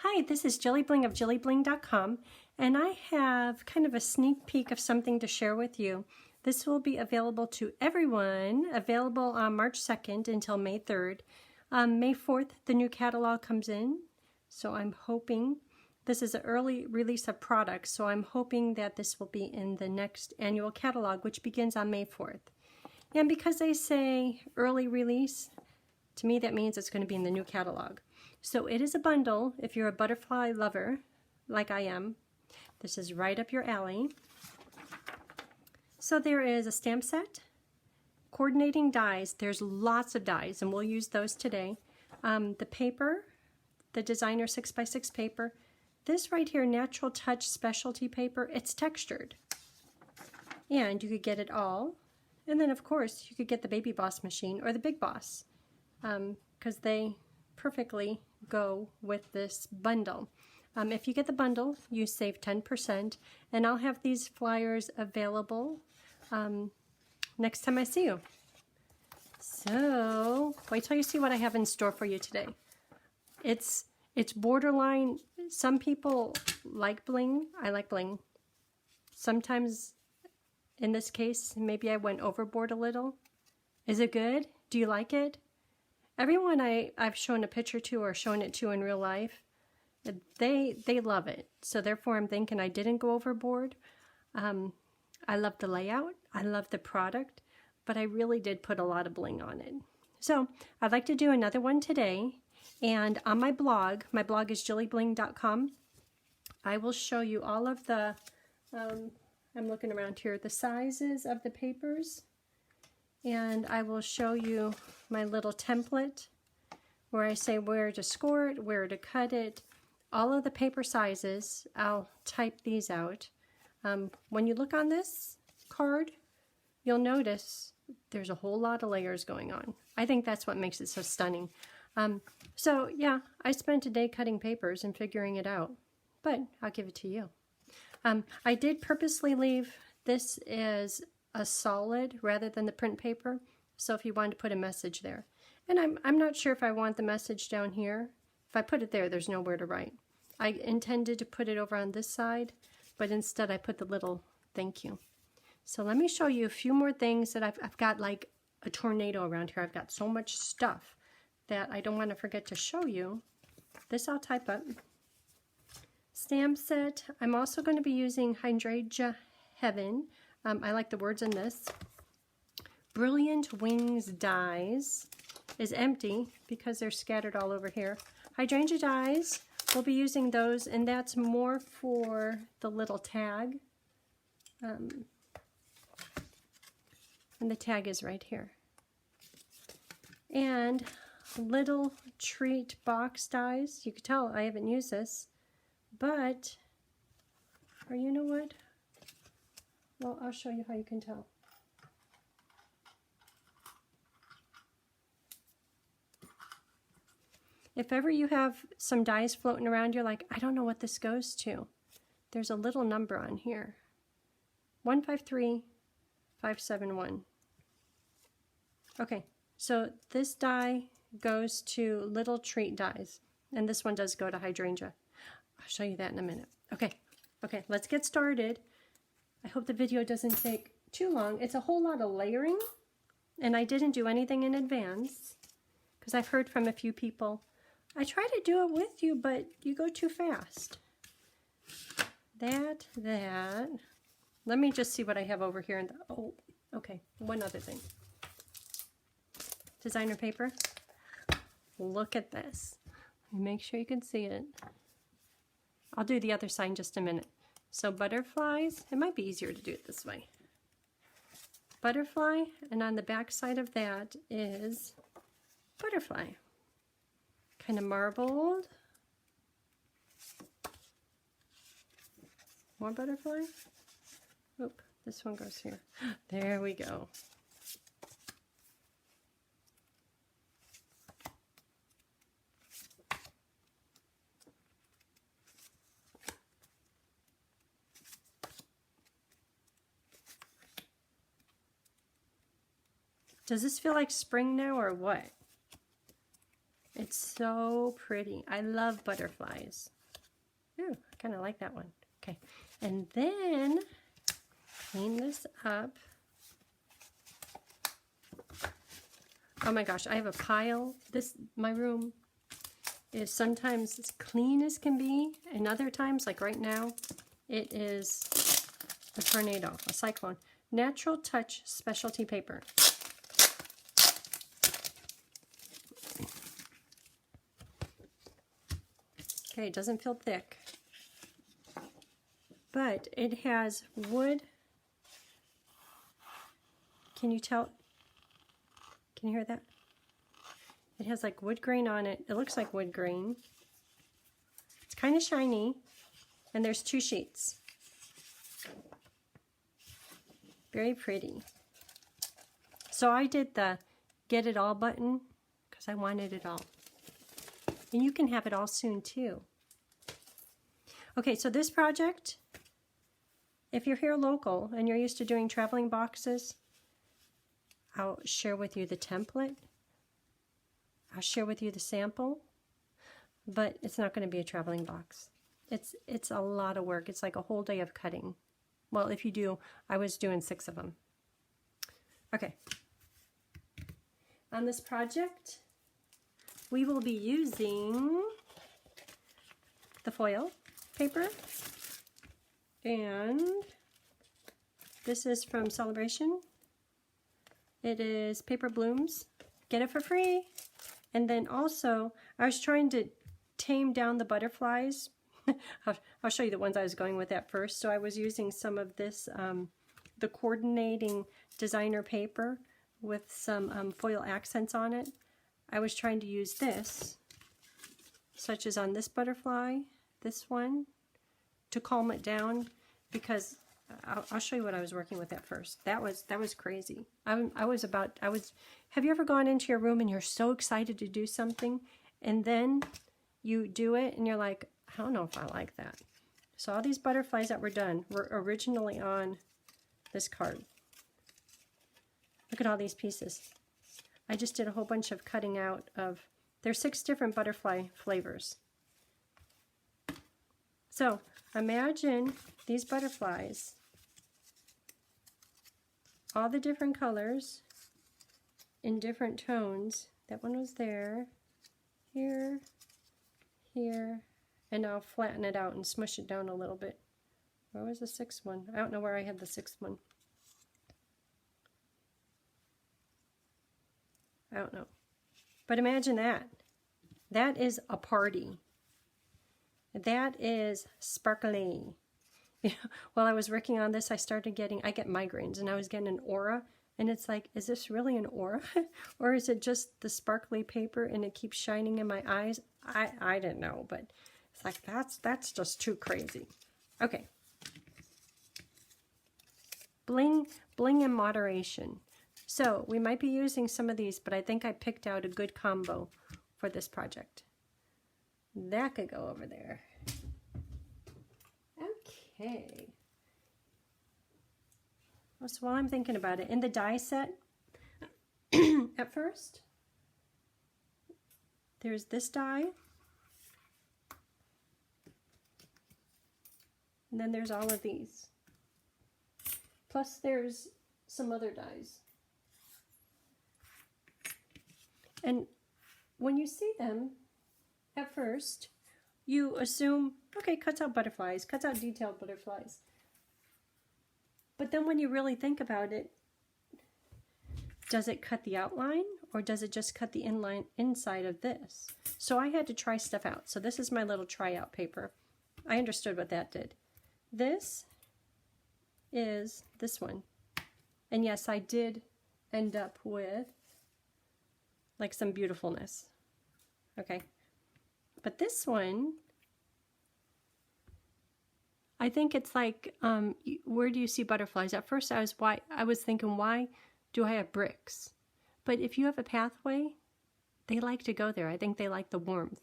Hi, this is JilliBling of JilliBling.com, and I have kind of a sneak peek of something to share with you. This will be available to everyone, available on March 2nd until May 3rd. May 4th, the new catalog comes in, so I'm hoping, this is an early release of products, so I'm hoping that this will be in the next annual catalog, which begins on May 4th. And because they say early release, to me that means it's going to be in the new catalog. So it is a bundle if you're a butterfly lover, like I am. This is right up your alley. So there is a stamp set, coordinating dies. There's lots of dies, and we'll use those today. The paper, the designer 6x6 paper. This right here, Natural Touch specialty paper, it's textured. And you could get it all. And then, of course, you could get the Baby Boss machine or the Big Boss, because they perfectly go with this bundle. If you get the bundle, you save 10%, and I'll have these flyers available next time I see you. So wait till you see what I have in store for you today. It's borderline. Some people like bling. I like bling. Sometimes, in this case, maybe I went overboard a little. Is it good? Do you like it? Everyone I've shown a picture to or shown it to in real life, they love it. So therefore I'm thinking I didn't go overboard. I love the layout. I love the product. But I really did put a lot of bling on it. So I'd like to do another one today. And on my blog is JilliBling.com. I will show you all of the, I'm looking around here, the sizes of the papers. And I will show you my little template where I say where to score it, where to cut it, all of the paper sizes. I'll type these out. When you look on this card, you'll notice there's a whole lot of layers going on. I think that's what makes it so stunning. So yeah, I spent a day cutting papers and figuring it out, but I'll give it to you. I did purposely leave this as a solid rather than the print paper, so if you wanted to put a message there. And I'm not sure if I want the message down here. If I put it there, there's nowhere to write. I intended to put it over on this side, but instead I put the little thank you. So let me show you a few more things that I've got like a tornado around here. I've got so much stuff that I don't want to forget to show you. This I'll type up. Stamp set. I'm also going to be using Hydrangea Heaven. I like the words in this. Brilliant Wings dies is empty because they're scattered all over here. Hydrangea dies, we'll be using those, and that's more for the little tag. And the tag is right here. And little treat box dies. You can tell I haven't used this, but, or you know what? Well, I'll show you how you can tell. If ever you have some dies floating around, you're like, I don't know what this goes to. There's a little number on here. 153571. Okay, so this die goes to little treat dies, and this one does go to hydrangea. I'll show you that in a minute. Okay, let's get started. I hope the video doesn't take too long. It's a whole lot of layering, and I didn't do anything in advance because I've heard from a few people, I try to do it with you, but you go too fast. That. Let me just see what I have over here. Oh, okay, one other thing. Designer paper. Look at this. Make sure you can see it. I'll do the other side in just a minute. So butterflies, it might be easier to do it this way. Butterfly, and on the back side of that is butterfly. Kind of marbled. More butterfly. Oop, this one goes here. There we go. Does this feel like spring now or what? It's so pretty. I love butterflies. Ooh, I kind of like that one. Okay, and then clean this up. Oh my gosh, I have a pile. My room is sometimes as clean as can be, and other times, like right now, it is a tornado, a cyclone. Natural Touch specialty paper. Okay, it doesn't feel thick, but it has wood. Can you tell? Can you hear that? It has like wood grain on it. It looks like wood grain. It's kind of shiny, and there's 2 sheets. Very pretty. So I did the get it all button because I wanted it all. And you can have it all soon too. Okay, so this project, if you're here local and you're used to doing traveling boxes, I'll share with you the template. I'll share with you the sample, but it's not going to be a traveling box. It's a lot of work. It's like a whole day of cutting. Well, if you do, I was doing 6 of them. Okay. On this project, we will be using the foil paper, and this is from Celebration. It is Paper Blooms. Get it for free. And then also, I was trying to tame down the butterflies. I'll show you the ones I was going with at first. So I was using some of this, the coordinating designer paper with some foil accents on it. I was trying to use this, such as on this butterfly, this one, to calm it down, because I'll show you what I was working with at first. That was crazy. Have you ever gone into your room and you're so excited to do something, and then you do it and you're like, I don't know if I like that. So all these butterflies that were done were originally on this card. Look at all these pieces. I just did a whole bunch of cutting out of, there's 6 different butterfly flavors. So imagine these butterflies, all the different colors in different tones. That one was there, here, here, and I'll flatten it out and smush it down a little bit. Where was the 6th one? I don't know where I had the 6th one. I don't know. But imagine that. That is a party. That is sparkly. While I was working on this, I get migraines, and I was getting an aura, and it's like, is this really an aura? Or is it just the sparkly paper and it keeps shining in my eyes? I didn't know, but it's like, that's just too crazy. Okay. Bling in moderation. So we might be using some of these, but I think I picked out a good combo for this project. That could go over there. Okay. So while I'm thinking about it, in the die set, at first, there's this die, and then there's all of these. Plus there's some other dies. And when you see them, at first, you assume, okay, cuts out butterflies, cuts out detailed butterflies. But then when you really think about it, does it cut the outline, or does it just cut the inline inside of this? So I had to try stuff out. So this is my little tryout paper. I understood what that did. This is this one. And yes, I did end up with like some beautifulness. Okay. But this one, I think it's like, where do you see butterflies? At first I was thinking, why do I have bricks? But if you have a pathway, they like to go there. I think they like the warmth.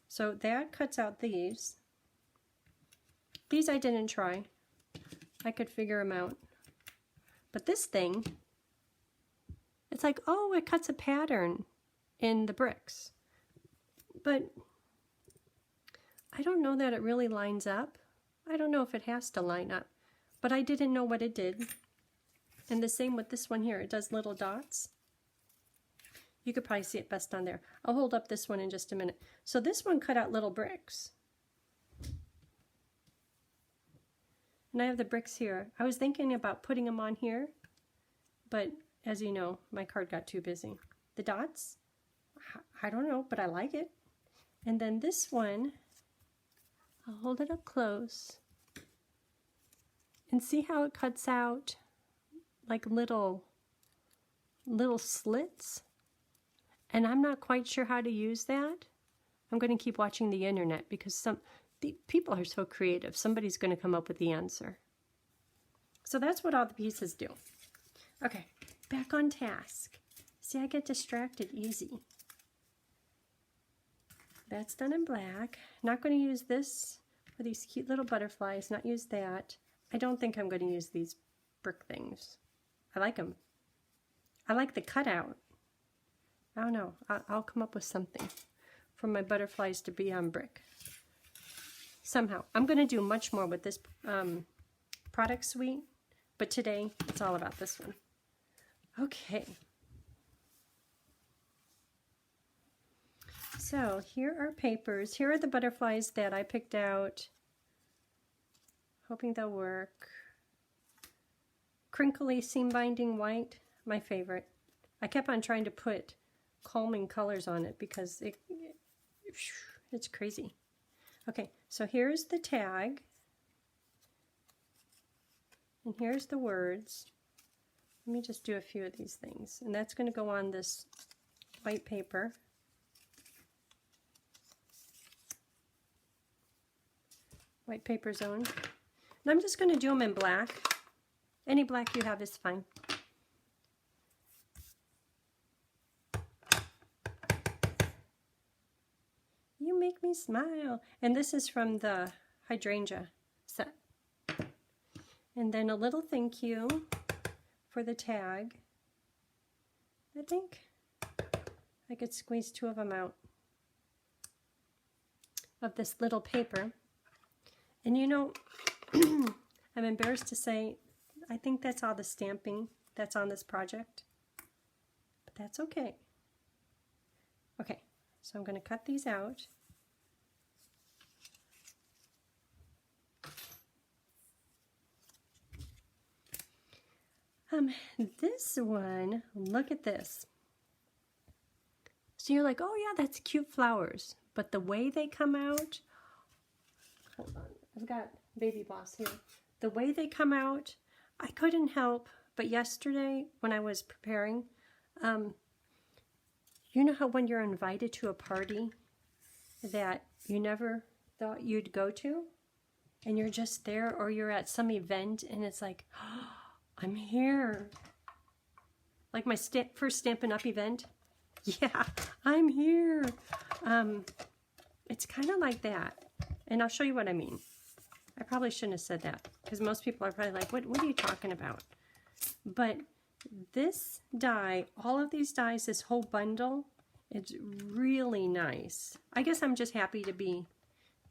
So that cuts out these. These I didn't try. I could figure them out. But this thing, it's like, oh, it cuts a pattern in the bricks. but I don't know that it really lines up. I don't know if it has to line up, but I didn't know what it did. And the same with this one here. It does little dots. You could probably see it best on there. I'll hold up this one in just a minute. So this one cut out little bricks. And I have the bricks here. I was thinking about putting them on here, but as you know, my card got too busy. The dots, I don't know, but I like it. And then this one, I'll hold it up close. And see how it cuts out like little slits? And I'm not quite sure how to use that. I'm going to keep watching the internet because the people are so creative. Somebody's going to come up with the answer. So that's what all the pieces do. Okay, back on task. See, I get distracted easy. That's done in black. Not going to use this for these cute little butterflies. Not use that. I don't think I'm going to use these brick things. I like them. I like the cutout. I don't know. I'll come up with something for my butterflies to be on brick. Somehow. I'm going to do much more with this product suite, but today it's all about this one. Okay. So here are papers. Here are the butterflies that I picked out. Hoping they'll work. Crinkly seam binding white, my favorite. I kept on trying to put calming colors on it because it's crazy. Okay, so here's the tag. And here's the words. Let me just do a few of these things. And that's going to go on this white paper. White paper zone. And I'm just going to do them in black. Any black you have is fine. You make me smile. And this is from the hydrangea set. And then a little thank you for the tag. I think I could squeeze two of them out of this little paper. And you know, I'm embarrassed to say, I think that's all the stamping that's on this project. But that's okay. Okay, so I'm going to cut these out. This one, look at this. So you're like, oh yeah, that's cute flowers. But the way they come out, hold on, I've got Baby Boss here. The way they come out, I couldn't help, but yesterday when I was preparing, you know how when you're invited to a party that you never thought you'd go to, and you're just there, or you're at some event and it's like, oh, I'm here. Like my first Stampin' Up! Event. Yeah, I'm here. It's kind of like that. And I'll show you what I mean. I probably shouldn't have said that because most people are probably like, what are you talking about? But this die, all of these dies, this whole bundle, it's really nice. I guess I'm just happy to be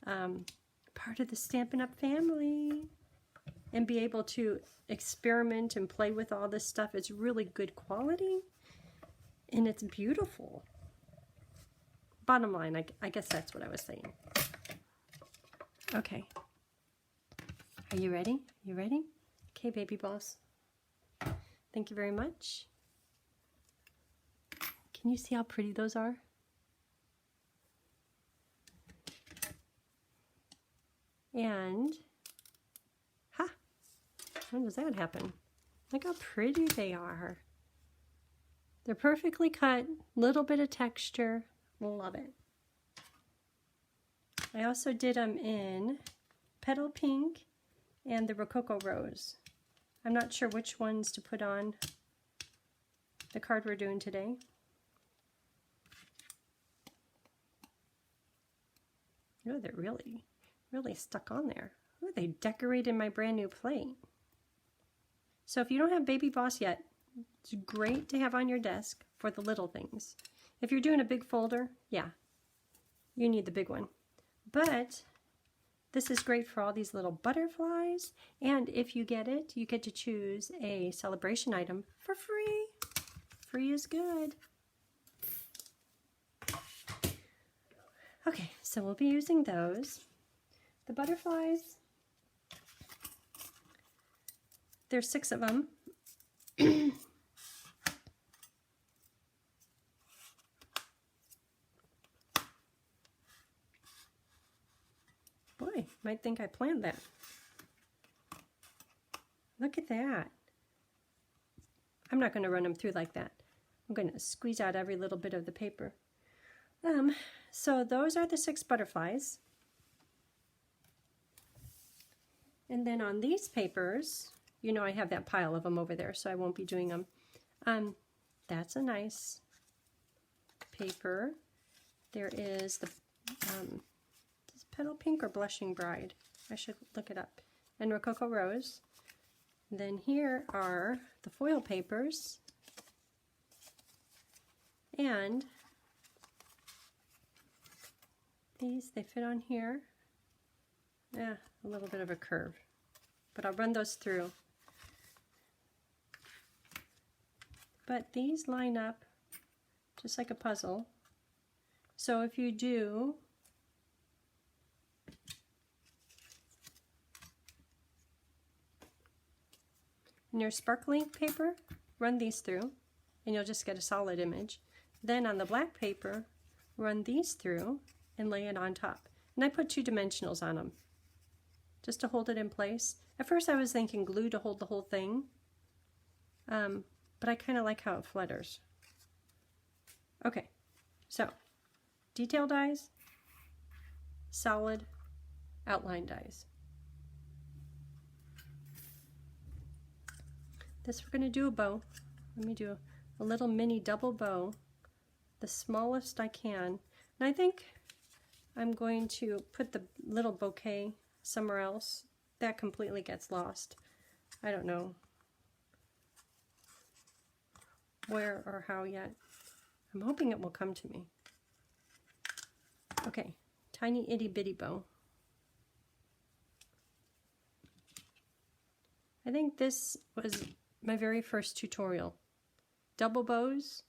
part of the Stampin' Up! Family and be able to experiment and play with all this stuff. It's really good quality and it's beautiful. Bottom line, I guess that's what I was saying. Okay. Are you ready? You ready? Okay, Baby Boss. Thank you very much. Can you see how pretty those are? And, ha! When does that happen? Look how pretty they are. They're perfectly cut, little bit of texture. Love it. I also did them in Petal Pink and the Rococo Rose. I'm not sure which ones to put on the card we're doing today. Oh, they're really stuck on there. Oh, they decorated my brand new plate. So if you don't have Baby Boss yet, it's great to have on your desk for the little things. If you're doing a big folder, yeah, you need the big one. But this is great for all these little butterflies, and if you get it, you get to choose a celebration item for free. Free is good. Okay, so we'll be using those. The butterflies, there's 6 of them. Boy, might think I planned that. Look at that. I'm not going to run them through like that. I'm going to squeeze out every little bit of the paper. So those are the 6 butterflies. And then on these papers, you know I have that pile of them over there, so I won't be doing them. That's a nice paper. There is the Petal Pink or Blushing Bride. I should look it up. And Rococo Rose. And then here are the foil papers. And these, they fit on here. Yeah, a little bit of a curve. But I'll run those through. But these line up just like a puzzle. So if you do in your sparkling paper, run these through and you'll just get a solid image. Then on the black paper, run these through and lay it on top. And I put 2 dimensionals on them just to hold it in place. At first I was thinking glue to hold the whole thing, but I kind of like how it flutters. Okay, so detail dies, solid, outline dies. This we're going to do a bow. Let me do a little mini double bow, the smallest I can. And I think I'm going to put the little bouquet somewhere else. That completely gets lost. I don't know where or how yet. I'm hoping it will come to me. Okay, tiny itty bitty bow. I think this was my very first tutorial. Double bows,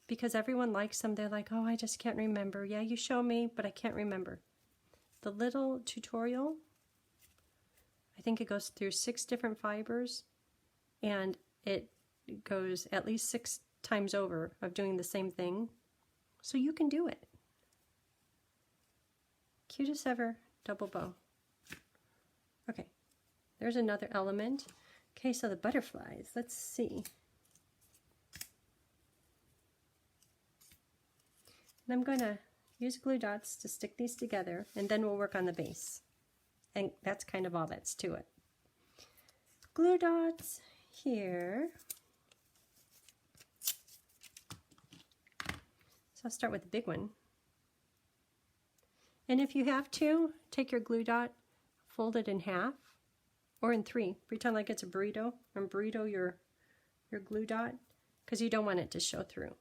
because everyone likes them. They're like, oh, I just can't remember. Yeah, you show me, but I can't remember. The little tutorial, I think it goes through 6 different fibers, and it goes at least 6 times over of doing the same thing. So you can do it. Cutest ever double bow. Okay, there's another element. Okay, so the butterflies, let's see. And I'm going to use glue dots to stick these together, and then we'll work on the base. And that's kind of all that's to it. Glue dots here. So I'll start with the big one. And if you have to, take your glue dot, fold it in half, or in 3. Pretend like it's a burrito, and burrito your glue dot, because you don't want it to show through.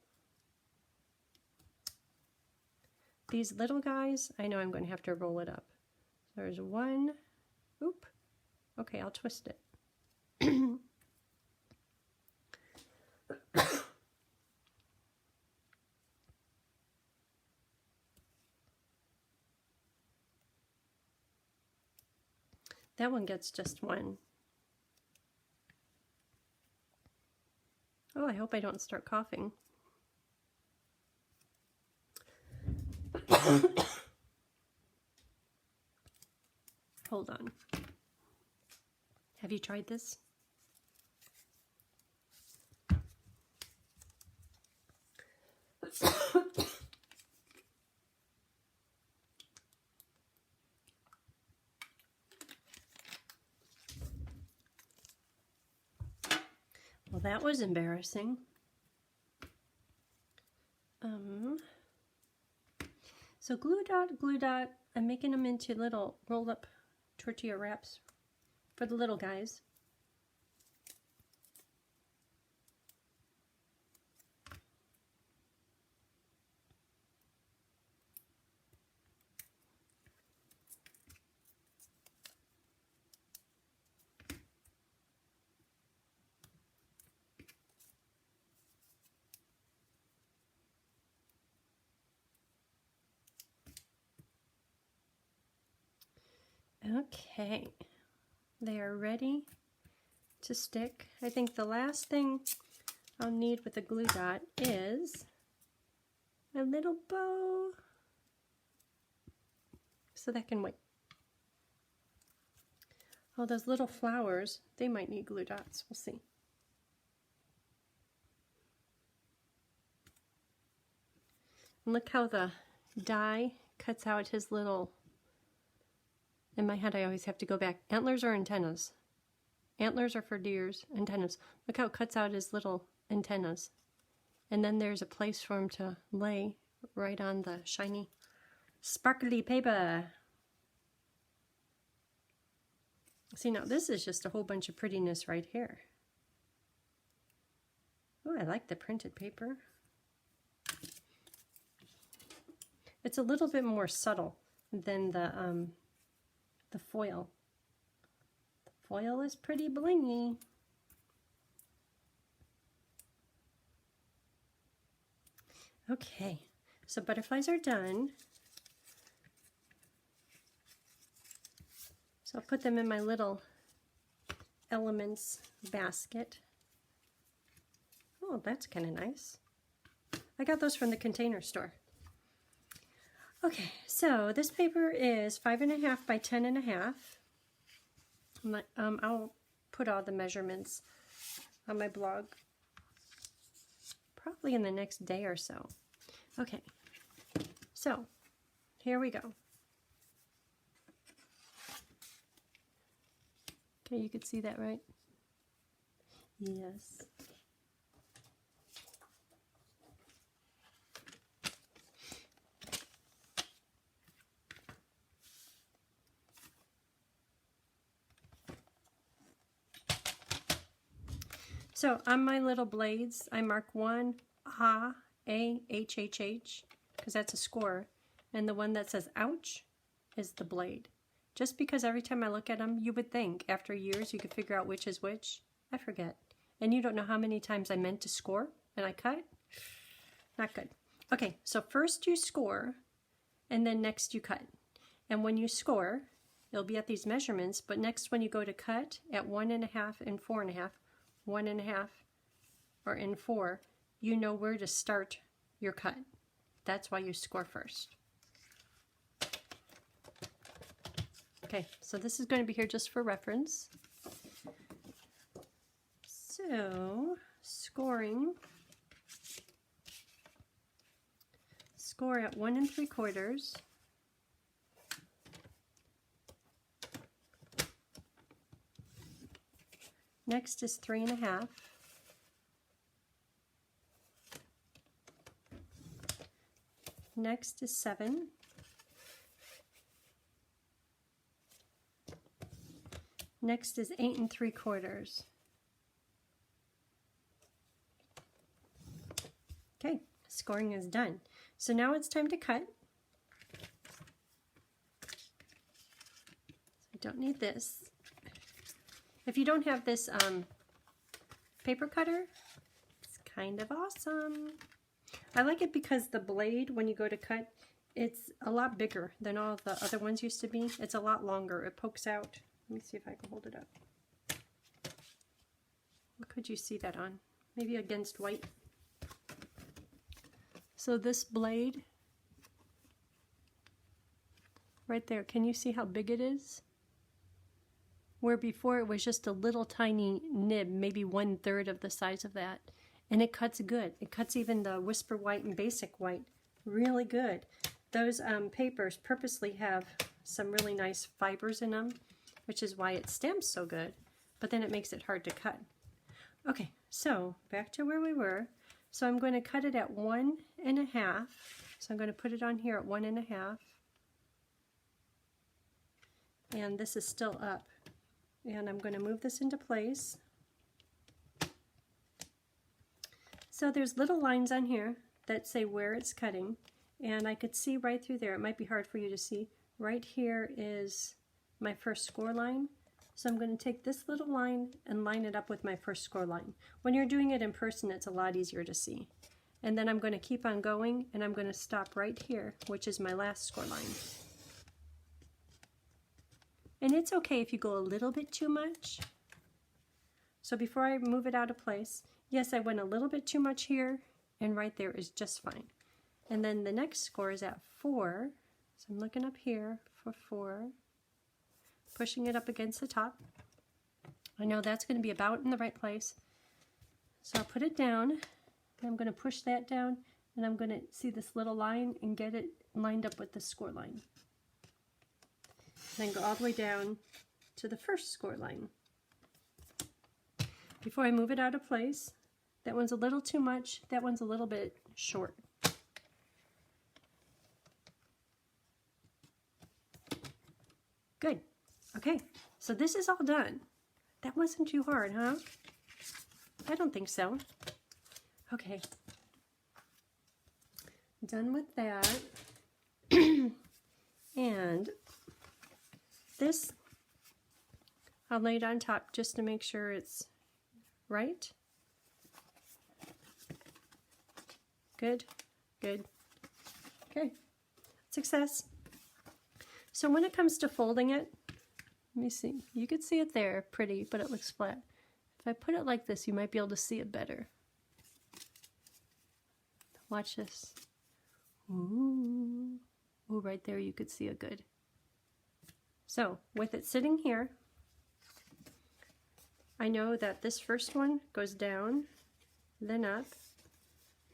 These little guys, I know I'm going to have to roll it up. There's one. Oop. Okay, I'll twist it. That one gets just one. Oh, I hope I don't start coughing. Hold on. Have you tried this? Well, that was embarrassing. So glue dot, I'm making them into little rolled up tortilla wraps for the little guys. Okay, they are ready to stick. I think the last thing I'll need with a glue dot is a little bow. So that can wait. Oh, those little flowers, they might need glue dots. We'll see. And look how the die cuts out his little, in my head I always have to go back, antlers or antennas? Antlers are for deers, antennas. Look how it cuts out his little antennas. And then there's a place for him to lay right on the shiny, sparkly paper. See, now this is just a whole bunch of prettiness right here. Oh, I like the printed paper. It's a little bit more subtle than the foil. The foil is pretty blingy. Okay, so butterflies are done. So I'll put them in my little elements basket. Oh, that's kind of nice. I got those from the Container Store. Okay, so this paper is 5.5 by 10.5. I'll put all the measurements on my blog probably in the next day or so. Okay, so here we go. Okay, you could see that, right? Yes. So on my little blades, I mark one A-H-H-H, because that's a score, and the one that says ouch is the blade. Just because every time I look at them, you would think after years you could figure out which is which. I forget. And you don't know how many times I meant to score and I cut. Not good. Okay, so first you score, and then next you cut. And when you score, it'll be at these measurements, but next when you go to cut at 1.5 and 4.5, 1.5 or in 4, you know where to start your cut. That's why you score first. Okay, so this is going to be here just for reference. So, scoring. Score at 1 3/4. Next is 3.5. Next is 7. Next is 8 3/4. Okay, scoring is done. So now it's time to cut. I don't need this. If you don't have this paper cutter, it's kind of awesome. I like it because the blade, when you go to cut, it's a lot bigger than all the other ones used to be. It's a lot longer. It pokes out. Let me see if I can hold it up. What could you see that on? Maybe against white. So this blade, right there, can you see how big it is? Where before it was just a little tiny nib, maybe 1/3 of the size of that. And it cuts good. It cuts even the Whisper White and Basic White really good. Those papers purposely have some really nice fibers in them, which is why it stamps so good, but then it makes it hard to cut. Okay, so back to where we were. So I'm going to cut it at 1.5. So I'm going to put it on here at 1.5. And this is still up. And I'm going to move this into place. So there's little lines on here that say where it's cutting, and I could see right through there. It might be hard for you to see. Right here is my first score line. So I'm going to take this little line and line it up with my first score line. When you're doing it in person, it's a lot easier to see. And then I'm going to keep on going, and I'm going to stop right here, which is my last score line. And it's okay if you go a little bit too much. So before I move it out of place, yes, I went a little bit too much here, and right there is just fine. And then the next score is at 4. So I'm looking up here for 4, pushing it up against the top. I know that's going to be about in the right place. So I'll put it down, and I'm going to push that down, and I'm going to see this little line and get it lined up with the score line. Then go all the way down to the first score line. Before I move it out of place, that one's a little too much, that one's a little bit short. Good. Okay, so this is all done. That wasn't too hard, huh? I don't think so. Okay. Done with that. And this, I'll lay it on top just to make sure it's right. Good, good. Okay, success. So when it comes to folding it, let me see. You could see it there, pretty, but it looks flat. If I put it like this, you might be able to see it better. Watch this. Ooh. Ooh, right there you could see it good. So with it sitting here, I know that this first one goes down, then up,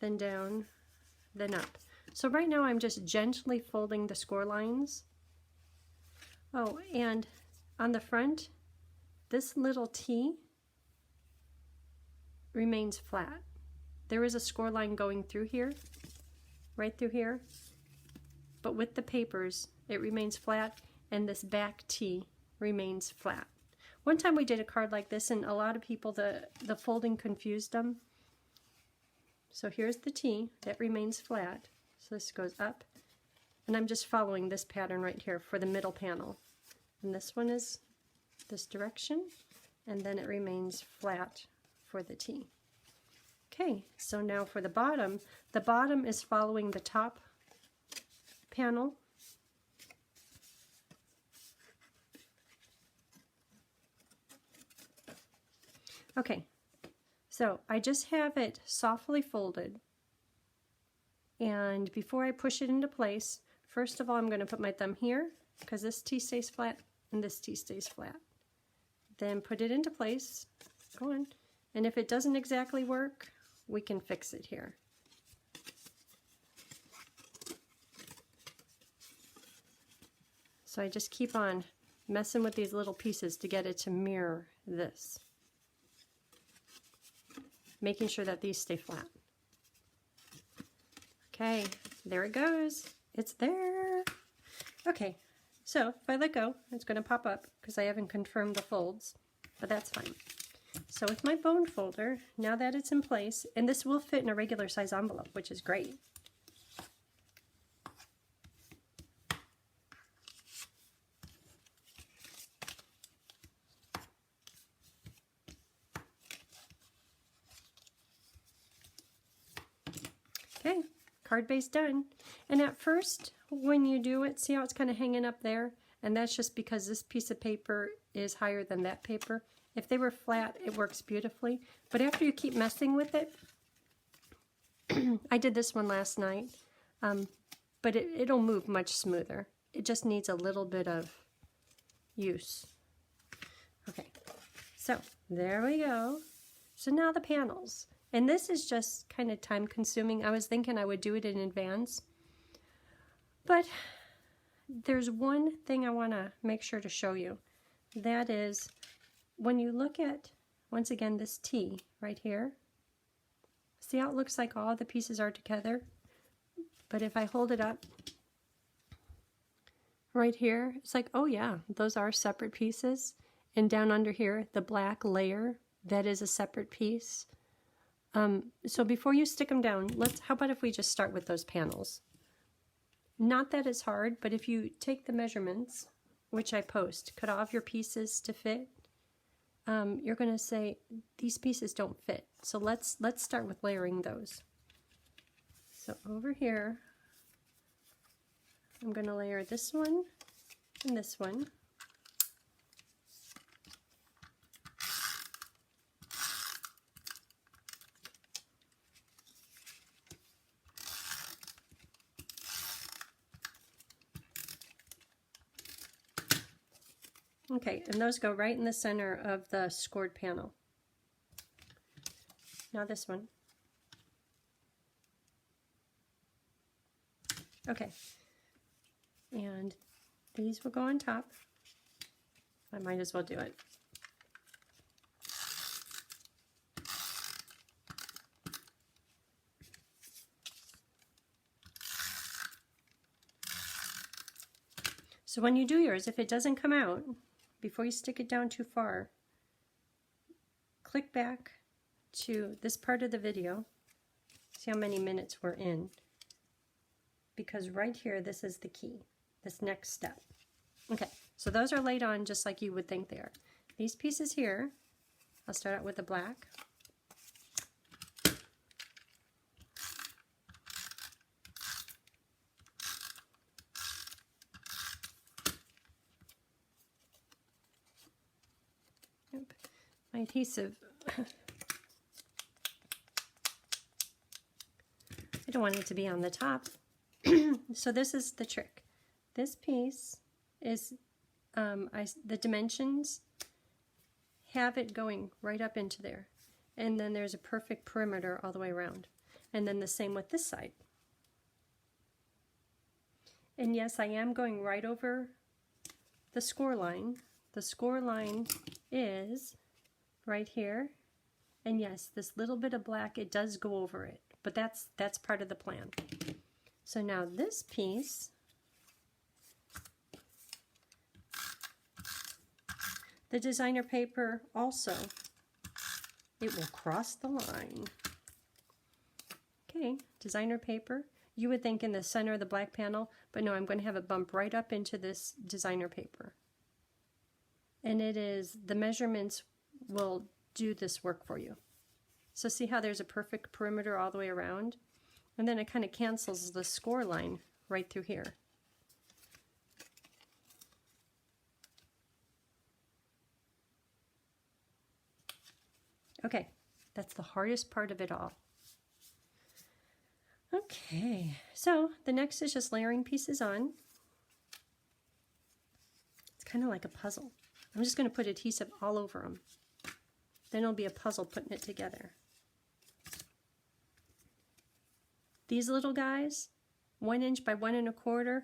then down, then up. So right now I'm just gently folding the score lines. Oh, and on the front, this little T remains flat. There is a score line going through here, right through here, but with the papers, it remains flat, and this back T remains flat. One time we did a card like this, and a lot of people, the folding confused them. So here's the T that remains flat. So this goes up, and I'm just following this pattern right here for the middle panel. And this one is this direction, and then it remains flat for the T. Okay, so now for the bottom is following the top panel. Okay, so I just have it softly folded, and before I push it into place, first of all I'm going to put my thumb here because this T stays flat and this T stays flat. Then put it into place, go on, and if it doesn't exactly work, we can fix it here. So I just keep on messing with these little pieces to get it to mirror this, making sure that these stay flat. Okay, there it goes. It's there. Okay, so if I let go, it's going to pop up because I haven't confirmed the folds, but that's fine. So with my bone folder, now that it's in place, and this will fit in a regular size envelope, which is great. Okay, card base done. And at first, when you do it, see how it's kind of hanging up there? And that's just because this piece of paper is higher than that paper. If they were flat, it works beautifully. But after you keep messing with it, I did this one last night, but it'll move much smoother. It just needs a little bit of use. Okay, so there we go. So now the panels. And this is just kind of time consuming. I was thinking I would do it in advance, but there's one thing I want to make sure to show you. That is, when you look at, once again, this T right here, see how it looks like all the pieces are together? But if I hold it up right here, it's like, oh yeah, those are separate pieces. And down under here, the black layer, that is a separate piece. So before you stick them down, how about if we just start with those panels? Not that it's hard, but if you take the measurements, which I post, cut off your pieces to fit, you're going to say, these pieces don't fit. So let's start with layering those. So over here, I'm going to layer this one and this one. Okay, and those go right in the center of the scored panel. Now this one. Okay, and these will go on top. I might as well do it. So when you do yours, if it doesn't come out, before you stick it down too far, click back to this part of the video. See how many minutes we're in. Because right here, this is the key, this next step. Okay, so those are laid on just like you would think they are. These pieces here, I'll start out with the black. My adhesive, I don't want it to be on the top. So this is the trick. This piece is, the dimensions have it going right up into there. And then there's a perfect perimeter all the way around. And then the same with this side. And yes, I am going right over the score line. The score line is right here, and yes, this little bit of black, it does go over it, but that's part of the plan. So now this piece, the designer paper also, it will cross the line. Okay, designer paper, you would think in the center of the black panel, but no, I'm going to have it bump right up into this designer paper. And it is, the measurements will do this work for you. So see how there's a perfect perimeter all the way around? And then it kind of cancels the score line right through here. Okay, that's the hardest part of it all. Okay, so the next is just layering pieces on. It's kind of like a puzzle. I'm just going to put adhesive all over them. Then it'll be a puzzle putting it together. These little guys, 1 inch by 1 1/4.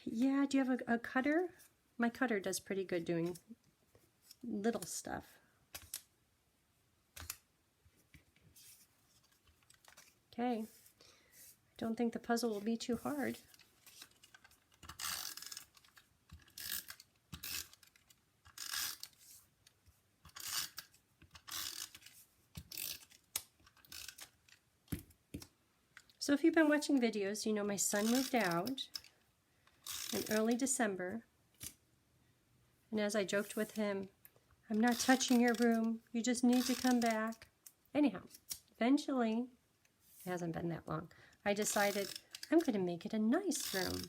Yeah, do you have a cutter? My cutter does pretty good doing little stuff. Okay, I don't think the puzzle will be too hard. So if you've been watching videos, you know my son moved out in early December. And as I joked with him, I'm not touching your room. You just need to come back. Anyhow, eventually, it hasn't been that long, I decided I'm going to make it a nice room.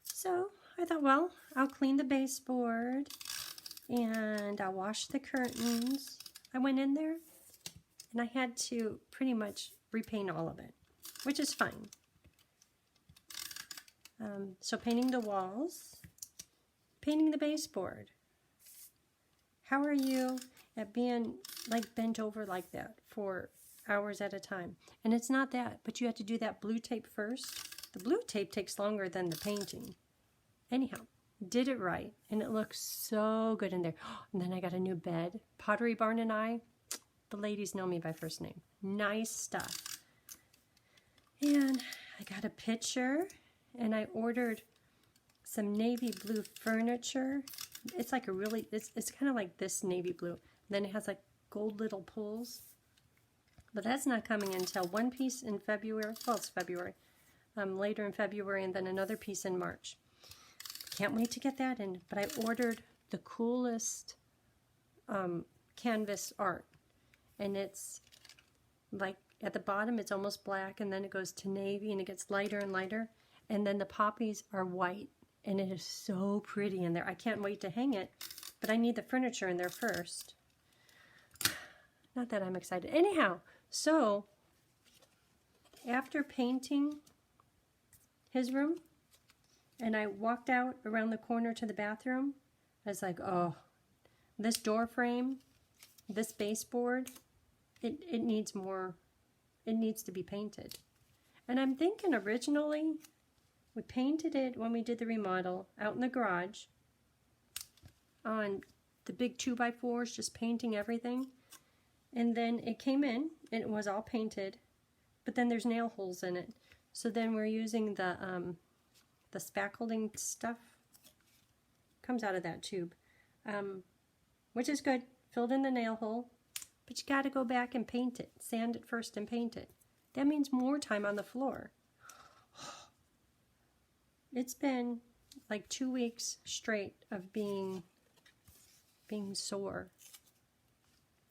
So I thought, well, I'll clean the baseboard and I'll wash the curtains. I went in there and I had to pretty much repaint all of it, which is fine. So painting the walls, painting the baseboard. How are you at being like bent over like that for hours at a time? And it's not that, but you have to do that blue tape first. The blue tape takes longer than the painting. Anyhow, did it right, and it looks so good in there. And then I got a new bed. Pottery Barn and I, the ladies know me by first name. Nice stuff. And I got a picture, and I ordered some navy blue furniture. It's like a really, it's kind of like this navy blue. Then it has like gold little pulls. But that's not coming until one piece in February. Well, it's February. Later in February, and then another piece in March. Can't wait to get that in. But I ordered the coolest canvas art. And it's like at the bottom it's almost black, and then it goes to navy, and it gets lighter and lighter, and then the poppies are white, and it is so pretty in there. I can't wait to hang it, but I need the furniture in there first. Not that I'm excited. Anyhow, so after painting his room, and I walked out around the corner to the bathroom. I was like, oh, this door frame, this baseboard, it needs more, it needs to be painted. And I'm thinking originally, we painted it when we did the remodel out in the garage on the big 2x4s, just painting everything. And then it came in and it was all painted, but then there's nail holes in it. So then we're using the spackling stuff. Comes out of that tube, which is good. Filled in the nail hole, but you got to go back and paint it. Sand it first and paint it. That means more time on the floor. It's been like 2 weeks straight of being sore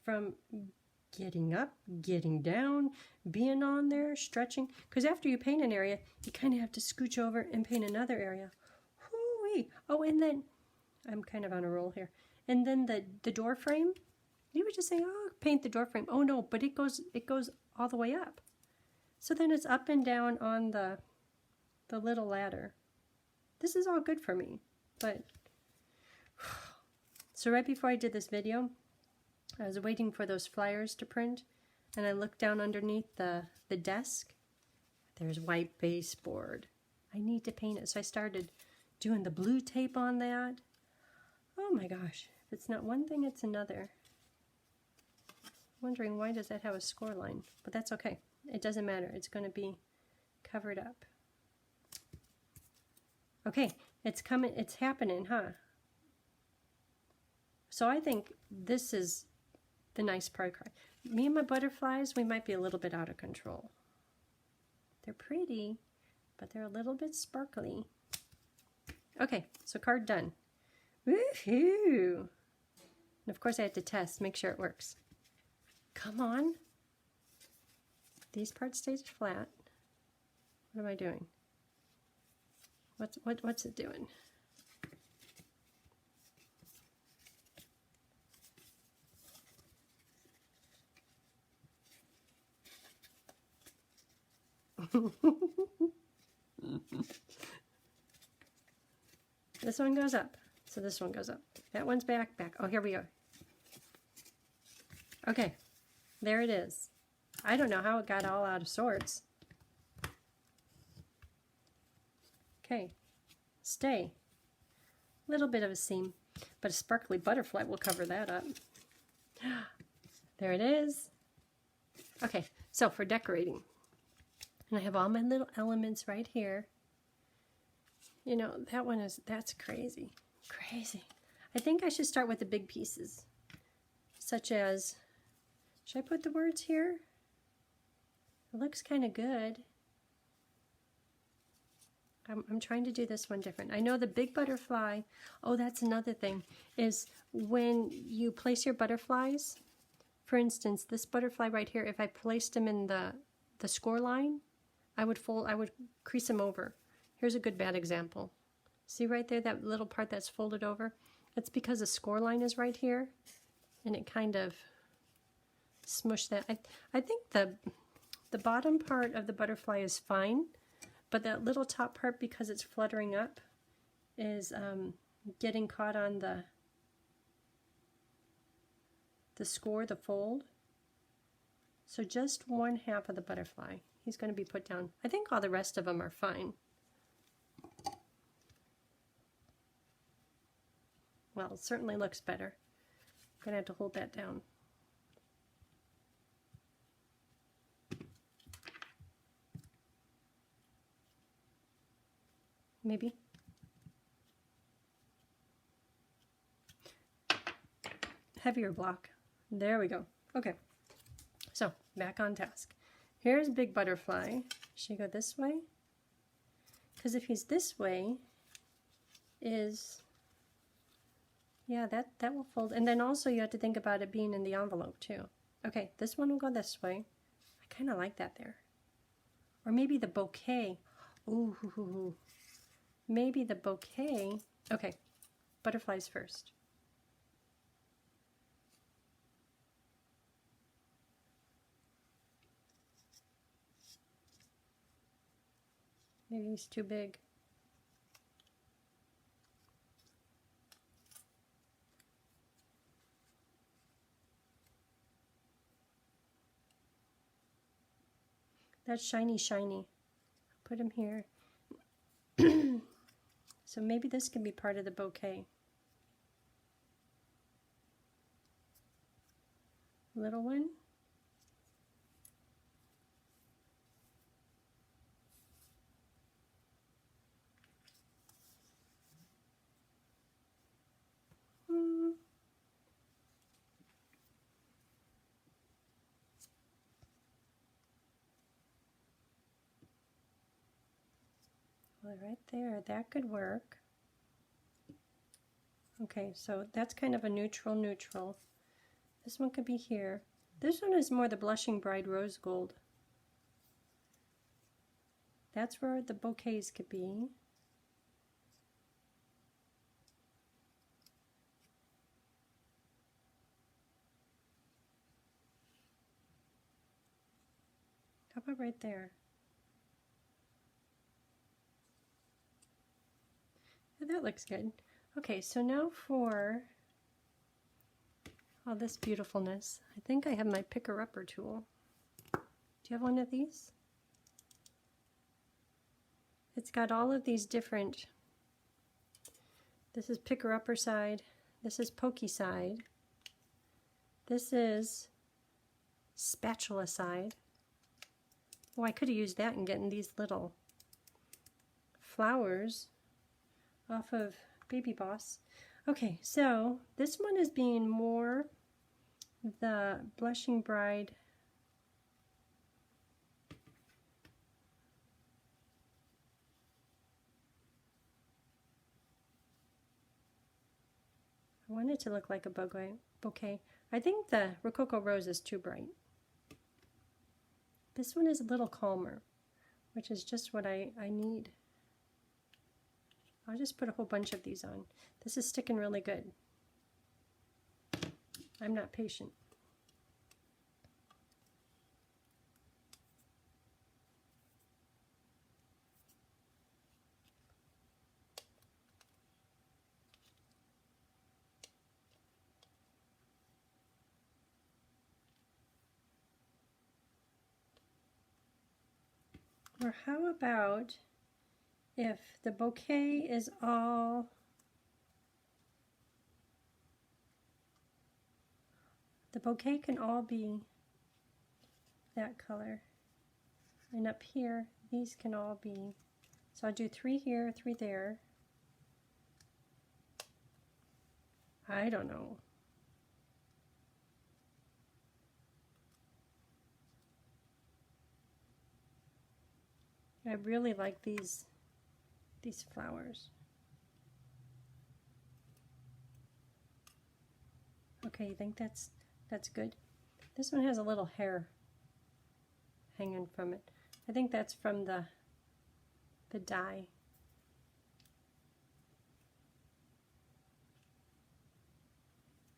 from getting up, getting down, being on there, stretching. Because after you paint an area, you kind of have to scooch over and paint another area. Whoo-wee. Oh, and then, I'm kind of on a roll here. And then the door frame, you would just say, oh, paint the door frame. Oh no, but it goes all the way up. So then it's up and down on the little ladder. This is all good for me, but so right before I did this video, I was waiting for those flyers to print, and I looked down underneath the desk. There's white baseboard. I need to paint it, so I started doing the blue tape on that. Oh my gosh, if it's not one thing, it's another. Wondering why does that have a score line, but that's okay. It doesn't matter. It's going to be covered up. Okay, it's coming. It's happening, huh? So I think this is the nice part. Me and my butterflies, we might be a little bit out of control. They're pretty, but they're a little bit sparkly. Okay, so card done. Woohoo! And of course I had to test, make sure it works. Come on. These parts stay flat. What am I doing? What's it doing? This one goes up, so this one goes up. That one's back. Oh, here we go. Okay, there it is. I don't know how it got all out of sorts. Okay, stay. Little bit of a seam, but a sparkly butterfly will cover that up. There it is. Okay, so for decorating, and I have all my little elements right here. You know, that's crazy. Crazy. I think I should start with the big pieces, such as, should I put the words here? It looks kind of good. I'm trying to do this one different. I know the big butterfly, oh, that's another thing, is when you place your butterflies, for instance, this butterfly right here, if I placed them in the score line, I would crease them over. Here's a good bad example. See right there, that little part that's folded over? That's because the score line is right here, and it kind of smushed that. I think the bottom part of the butterfly is fine, but that little top part, because it's fluttering up, is getting caught on the score, the fold. So just 1/2 of the butterfly. He's going to be put down. I think all the rest of them are fine. Well, it certainly looks better. I'm going to have to hold that down. Maybe. Heavier block. There we go. Okay. So, back on task. Here's Big Butterfly. Should he go this way? Because if he's this way, yeah, that will fold. And then also you have to think about it being in the envelope too. Okay, this one will go this way. I kind of like that there. Or maybe the bouquet. Ooh, maybe the bouquet. Okay, butterflies first. Maybe he's too big. That's shiny, shiny. Put them here. So maybe this can be part of the bouquet. Little one. Well, right there, that could work. Okay, so that's kind of a neutral, neutral. This one could be here. This one is more the Blushing Bride Rose Gold. That's where the bouquets could be. How about right there? Yeah, that looks good. Okay, so now for all this beautifulness, I think I have my picker-upper tool. Do you have one of these? It's got all of these different, this is picker-upper side, this is pokey side, this is spatula side. Oh, I could have used that in getting these little flowers off of Baby Boss. Okay, so this one is being more the Blushing Bride. I want it to look like a bouquet. I think the Rococo Rose is too bright. This one is a little calmer, which is just what I need. I'll just put a whole bunch of these on. This is sticking really good. I'm not patient. Or how about if the bouquet is all the bouquet can all be that color, and up here these can all be, so I'll do 3 here, 3 there. I don't know. I really like these flowers. Okay, you think that's good? This one has a little hair hanging from it. I think that's from the dye.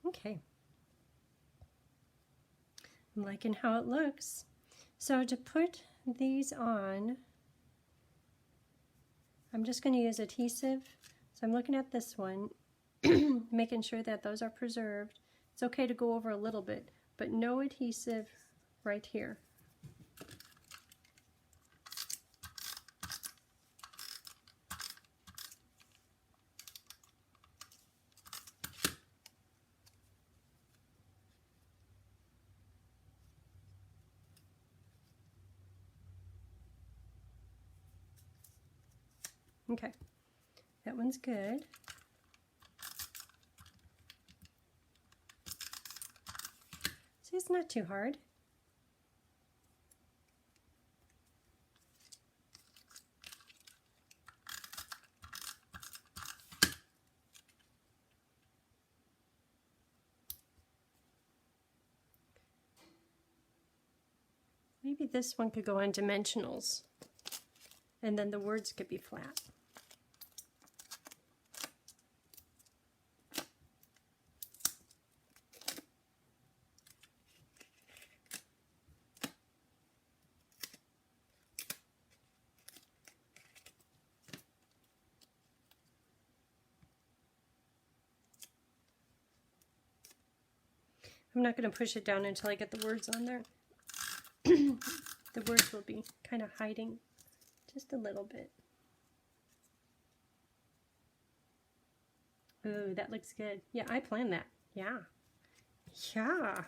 Okay. I'm liking how it looks. So to put these on, I'm just going to use adhesive. So I'm looking at this one, making sure that those are preserved. It's okay to go over a little bit, but no adhesive right here. Okay, that one's good. See, it's not too hard. Maybe this one could go on dimensionals, and then the words could be flat. I'm not going to push it down until I get the words on there. the words will be kind of hiding just a little bit. Ooh, that looks good. Yeah, I planned that. Yeah. Yeah.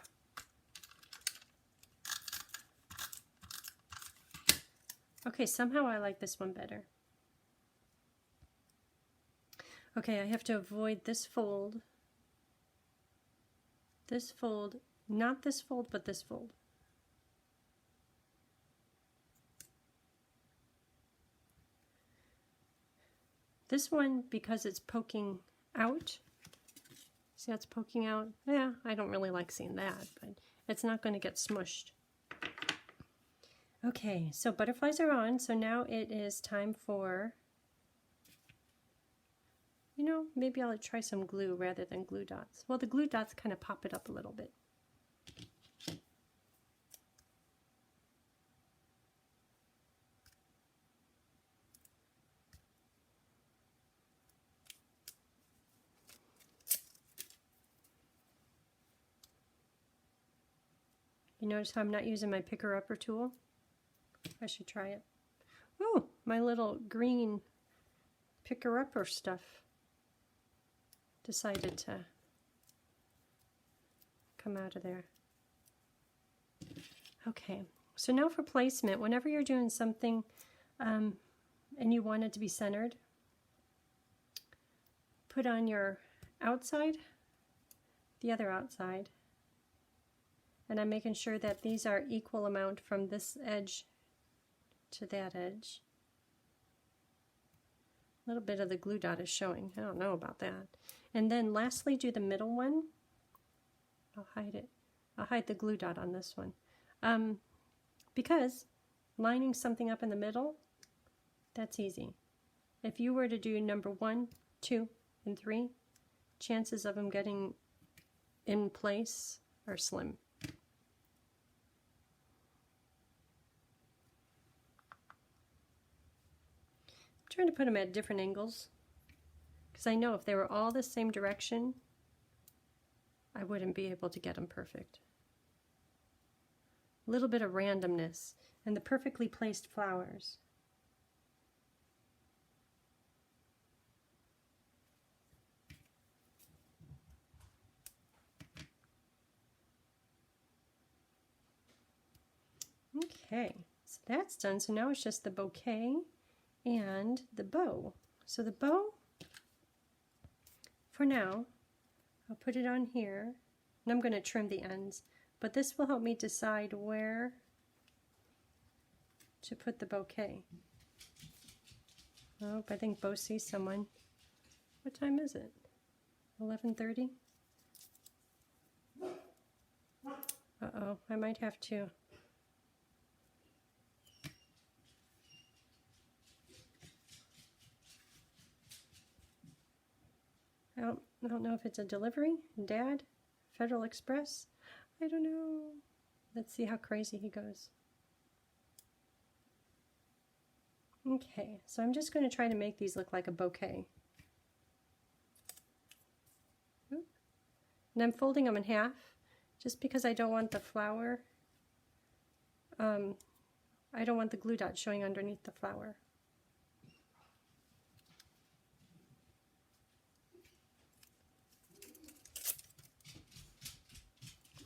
Okay, somehow I like this one better. Okay, I have to avoid this fold. This fold, not this fold, but this fold. This one, because it's poking out, see how it's poking out? Yeah, I don't really like seeing that, but it's not going to get smushed. Okay, so butterflies are on, so now it is time for, you know, maybe I'll try some glue rather than glue dots. Well, the glue dots kind of pop it up a little bit. You notice how I'm not using my picker-upper tool? I should try it. Oh, my little green picker-upper stuff decided to come out of there. Okay, so now for placement, whenever you're doing something and you want it to be centered, put on your outside, the other outside, and I'm making sure that these are equal amount from this edge to that edge. A little bit of the glue dot is showing. I don't know about that. And then lastly, do the middle one. I'll hide it. I'll hide the glue dot on this one. Because lining something up in the middle, that's easy. If you were to do number 1, 2, and 3, chances of them getting in place are slim. I'm trying to put them at different angles because I know if they were all the same direction, I wouldn't be able to get them perfect. A little bit of randomness and the perfectly placed flowers. Okay, so that's done. So now it's just the bouquet and the bow. So the bow, for now, I'll put it on here, and I'm going to trim the ends, but this will help me decide where to put the bouquet. Oh, I think Bo sees someone. What time is it? 11:30? Uh-oh, I might have to. I don't know if it's a delivery, Dad, Federal Express, I don't know. Let's see how crazy he goes. Okay, so I'm just going to try to make these look like a bouquet. And I'm folding them in half just because I don't want the flower, I don't want the glue dot showing underneath the flower.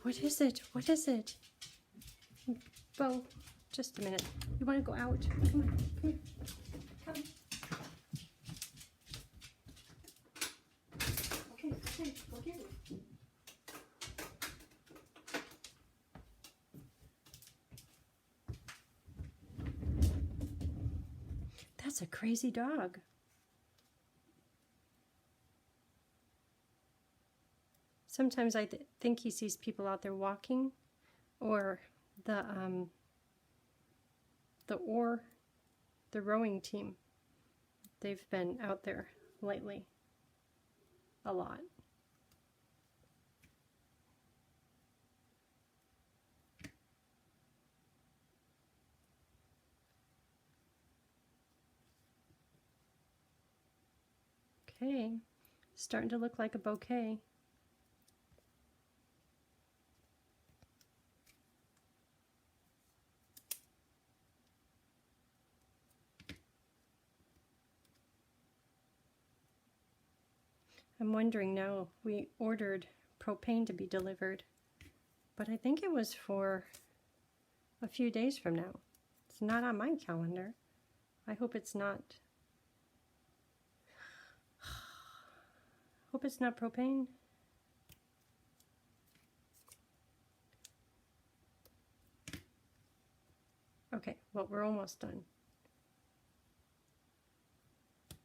What is it? What is it? Bo, just a minute. You want to go out? Come on, come here. Come. Okay, go get it. That's a crazy dog. Sometimes I think he sees people out there walking, or the rowing team. They've been out there lately a lot. Okay, starting to look like a bouquet. I'm wondering now, we ordered propane to be delivered, but I think it was for a few days from now. It's not on my calendar. I hope it's not. Hope it's not propane. Okay, well, we're almost done.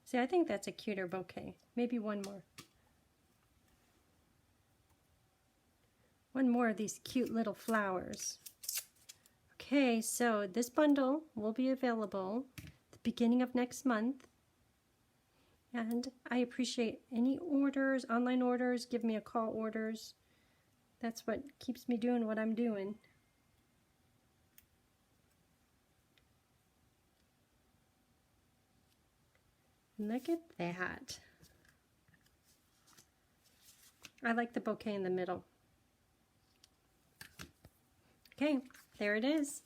See, I think that's a cuter bouquet. Maybe one more. One more of these cute little flowers. Okay, so this bundle will be available at the beginning of next month. And I appreciate any orders, online orders, give me a call orders. That's what keeps me doing what I'm doing. Look at that. I like the bouquet in the middle. Okay, there it is.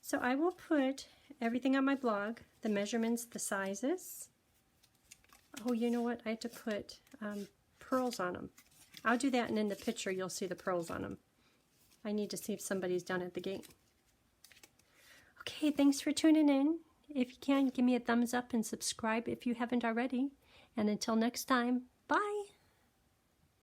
So I will put everything on my blog, the measurements, the sizes. Oh, you know what? I have to put pearls on them. I'll do that, and in the picture you'll see the pearls on them. I need to see if somebody's done at the gate. Okay, thanks for tuning in. If you can, give me a thumbs up and subscribe if you haven't already. And until next time, bye!